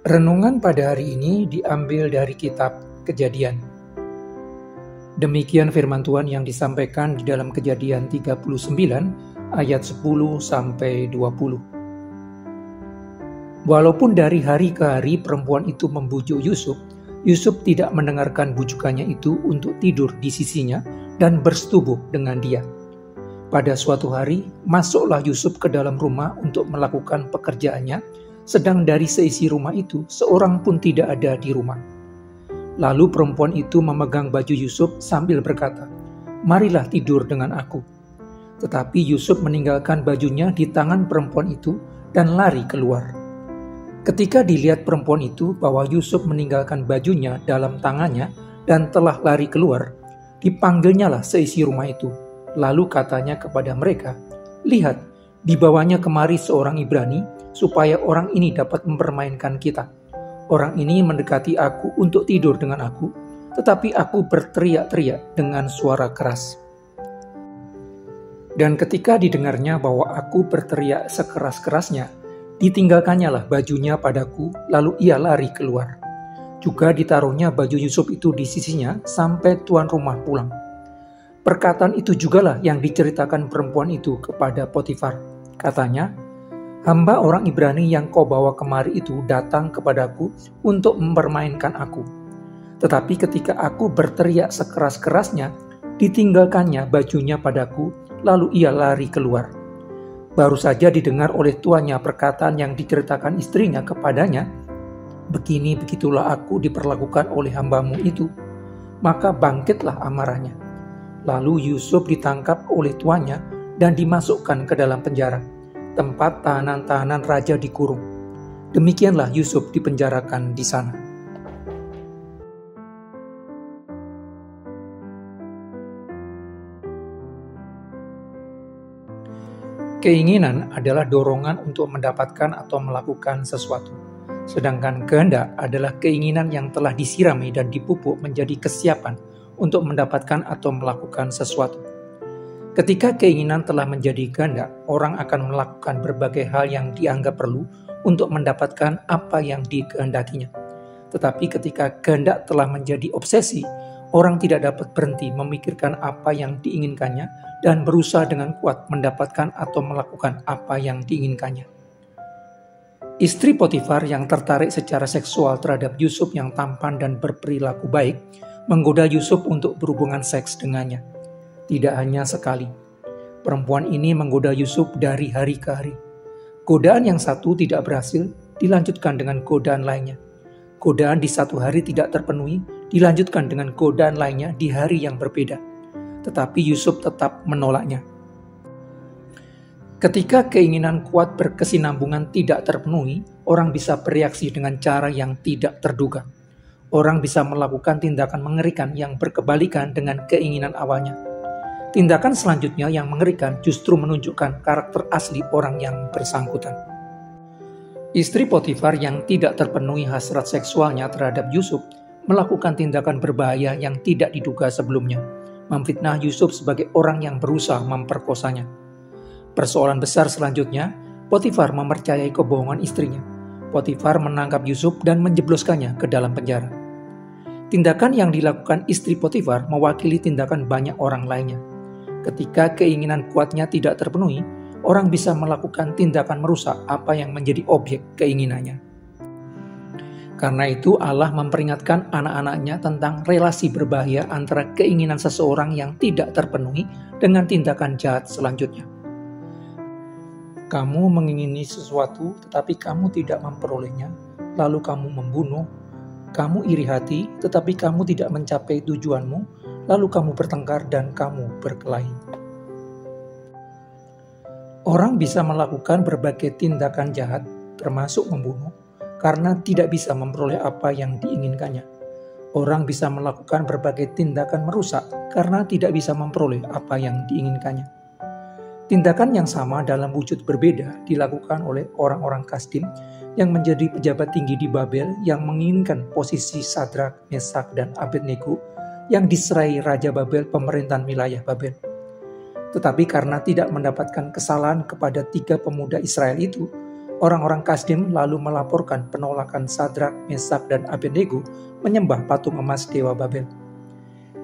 Renungan pada hari ini diambil dari kitab Kejadian. Demikian firman Tuhan yang disampaikan di dalam Kejadian 39 ayat 10 sampai 20. Walaupun dari hari ke hari perempuan itu membujuk Yusuf, Yusuf tidak mendengarkan bujukannya itu untuk tidur di sisinya dan bersetubuh dengan dia. Pada suatu hari, masuklah Yusuf ke dalam rumah untuk melakukan pekerjaannya, sedang dari seisi rumah itu seorang pun tidak ada di rumah. Lalu perempuan itu memegang baju Yusuf sambil berkata, "Marilah tidur dengan aku." Tetapi Yusuf meninggalkan bajunya di tangan perempuan itu dan lari keluar. Ketika dilihat perempuan itu bahwa Yusuf meninggalkan bajunya dalam tangannya dan telah lari keluar, dipanggilnyalah seisi rumah itu. Lalu katanya kepada mereka, "Lihat, dibawanya kemari seorang Ibrani, supaya orang ini dapat mempermainkan kita. Orang ini mendekati aku untuk tidur dengan aku, tetapi aku berteriak-teriak dengan suara keras." Dan ketika didengarnya bahwa aku berteriak sekeras-kerasnya, ditinggalkannyalah bajunya padaku, lalu ia lari keluar. Juga ditaruhnya baju Yusuf itu di sisinya sampai tuan rumah pulang. Perkataan itu jugalah yang diceritakan perempuan itu kepada Potifar. Katanya, "Hamba orang Ibrani yang kau bawa kemari itu datang kepadaku untuk mempermainkan aku. Tetapi ketika aku berteriak sekeras-kerasnya, ditinggalkannya bajunya padaku, lalu ia lari keluar." Baru saja didengar oleh tuannya perkataan yang diceritakan istrinya kepadanya, "Begini begitulah aku diperlakukan oleh hambamu itu." Maka bangkitlah amarahnya. Lalu Yusuf ditangkap oleh tuannya dan dimasukkan ke dalam penjara, tempat tahanan-tahanan raja dikurung. Demikianlah Yusuf dipenjarakan di sana. Keinginan adalah dorongan untuk mendapatkan atau melakukan sesuatu. Sedangkan kehendak adalah keinginan yang telah disirami dan dipupuk menjadi kesiapan untuk mendapatkan atau melakukan sesuatu. Ketika keinginan telah menjadi kehendak, orang akan melakukan berbagai hal yang dianggap perlu untuk mendapatkan apa yang dikehendakinya. Tetapi ketika kehendak telah menjadi obsesi, orang tidak dapat berhenti memikirkan apa yang diinginkannya dan berusaha dengan kuat mendapatkan atau melakukan apa yang diinginkannya. Istri Potifar yang tertarik secara seksual terhadap Yusuf yang tampan dan berperilaku baik, menggoda Yusuf untuk berhubungan seks dengannya. Tidak hanya sekali. Perempuan ini menggoda Yusuf dari hari ke hari. Godaan yang satu tidak berhasil, dilanjutkan dengan godaan lainnya. Godaan di satu hari tidak terpenuhi, dilanjutkan dengan godaan lainnya di hari yang berbeda. Tetapi Yusuf tetap menolaknya. Ketika keinginan kuat berkesinambungan tidak terpenuhi, orang bisa bereaksi dengan cara yang tidak terduga. Orang bisa melakukan tindakan mengerikan yang berkebalikan dengan keinginan awalnya. Tindakan selanjutnya yang mengerikan justru menunjukkan karakter asli orang yang bersangkutan. Istri Potifar yang tidak terpenuhi hasrat seksualnya terhadap Yusuf melakukan tindakan berbahaya yang tidak diduga sebelumnya, memfitnah Yusuf sebagai orang yang berusaha memperkosanya. Persoalan besar selanjutnya, Potifar mempercayai kebohongan istrinya. Potifar menangkap Yusuf dan menjebloskannya ke dalam penjara. Tindakan yang dilakukan istri Potifar mewakili tindakan banyak orang lainnya. Ketika keinginan kuatnya tidak terpenuhi, orang bisa melakukan tindakan merusak apa yang menjadi objek keinginannya. Karena itu Allah memperingatkan anak-anaknya tentang relasi berbahaya antara keinginan seseorang yang tidak terpenuhi dengan tindakan jahat selanjutnya. Kamu mengingini sesuatu tetapi kamu tidak memperolehnya, lalu kamu membunuh. Kamu iri hati tetapi kamu tidak mencapai tujuanmu, lalu kamu bertengkar dan kamu berkelahi. Orang bisa melakukan berbagai tindakan jahat, termasuk membunuh, karena tidak bisa memperoleh apa yang diinginkannya. Orang bisa melakukan berbagai tindakan merusak karena tidak bisa memperoleh apa yang diinginkannya. Tindakan yang sama dalam wujud berbeda dilakukan oleh orang-orang Kasdim yang menjadi pejabat tinggi di Babel yang menginginkan posisi Sadrak, Mesak, dan Abednego yang diserai Raja Babel pemerintahan wilayah Babel. Tetapi karena tidak mendapatkan kesalahan kepada 3 pemuda Israel itu, Orang-orang Kasdim lalu melaporkan penolakan Sadrak, Mesak, dan Abednego menyembah patung emas Dewa Babel.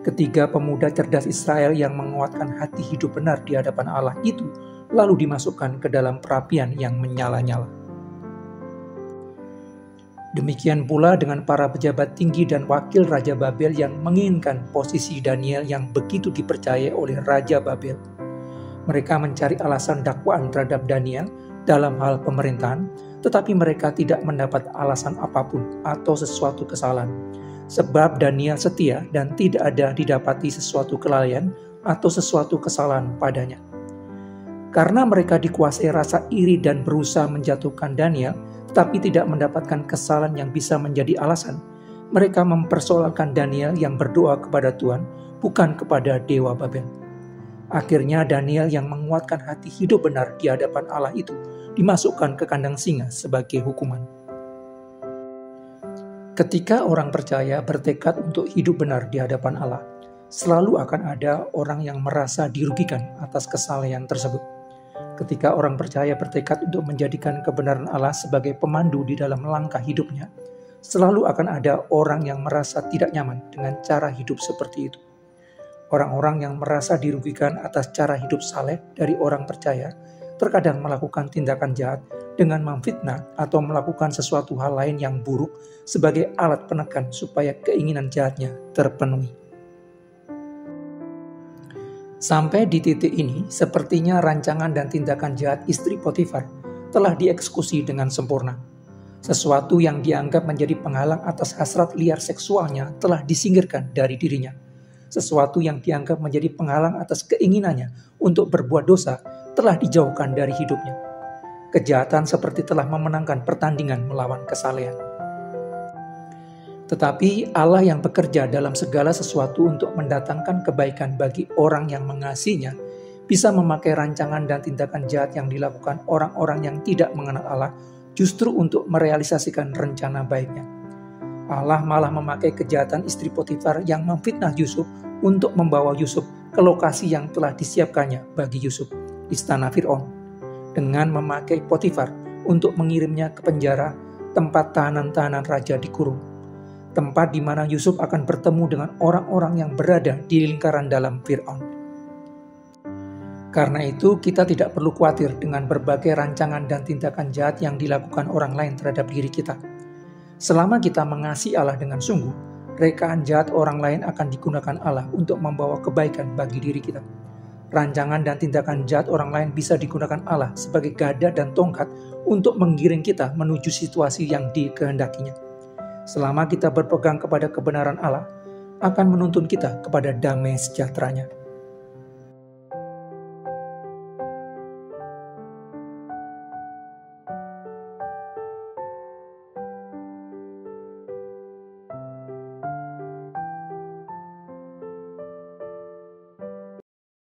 Ketiga pemuda cerdas Israel yang menguatkan hati hidup benar di hadapan Allah itu lalu dimasukkan ke dalam perapian yang menyala-nyala. Demikian pula dengan para pejabat tinggi dan wakil Raja Babel yang menginginkan posisi Daniel yang begitu dipercaya oleh Raja Babel. Mereka mencari alasan dakwaan terhadap Daniel dalam hal pemerintahan, tetapi mereka tidak mendapat alasan apapun atau sesuatu kesalahan. Sebab Daniel setia dan tidak ada didapati sesuatu kelalaian atau sesuatu kesalahan padanya. Karena mereka dikuasai rasa iri dan berusaha menjatuhkan Daniel, tetapi tidak mendapatkan kesalahan yang bisa menjadi alasan, mereka mempersoalkan Daniel yang berdoa kepada Tuhan, bukan kepada Dewa Babel. Akhirnya Daniel yang menguatkan hati hidup benar di hadapan Allah itu dimasukkan ke kandang singa sebagai hukuman. Ketika orang percaya bertekad untuk hidup benar di hadapan Allah, selalu akan ada orang yang merasa dirugikan atas kesalahan tersebut. Ketika orang percaya bertekad untuk menjadikan kebenaran Allah sebagai pemandu di dalam langkah hidupnya, selalu akan ada orang yang merasa tidak nyaman dengan cara hidup seperti itu. Orang-orang yang merasa dirugikan atas cara hidup saleh dari orang percaya terkadang melakukan tindakan jahat dengan memfitnah atau melakukan sesuatu hal lain yang buruk sebagai alat penekan supaya keinginan jahatnya terpenuhi. Sampai di titik ini, sepertinya rancangan dan tindakan jahat istri Potifar telah dieksekusi dengan sempurna. Sesuatu yang dianggap menjadi penghalang atas hasrat liar seksualnya telah disingkirkan dari dirinya. Sesuatu yang dianggap menjadi penghalang atas keinginannya untuk berbuat dosa telah dijauhkan dari hidupnya. Kejahatan seperti telah memenangkan pertandingan melawan kesalehan. Tetapi Allah yang bekerja dalam segala sesuatu untuk mendatangkan kebaikan bagi orang yang mengasihinya, bisa memakai rancangan dan tindakan jahat yang dilakukan orang-orang yang tidak mengenal Allah justru untuk merealisasikan rencana baiknya. Allah malah memakai kejahatan istri Potifar yang memfitnah Yusuf untuk membawa Yusuf ke lokasi yang telah disiapkannya bagi Yusuf, istana Fir'aun, dengan memakai Potifar untuk mengirimnya ke penjara, tempat tahanan-tahanan raja dikurung, tempat di mana Yusuf akan bertemu dengan orang-orang yang berada di lingkaran dalam Fir'aun. Karena itu, kita tidak perlu khawatir dengan berbagai rancangan dan tindakan jahat yang dilakukan orang lain terhadap diri kita. Selama kita mengasihi Allah dengan sungguh, rekaan jahat orang lain akan digunakan Allah untuk membawa kebaikan bagi diri kita. Rancangan dan tindakan jahat orang lain bisa digunakan Allah sebagai gada dan tongkat untuk menggiring kita menuju situasi yang dikehendakinya. Selama kita berpegang kepada kebenaran Allah, akan menuntun kita kepada damai sejahteranya.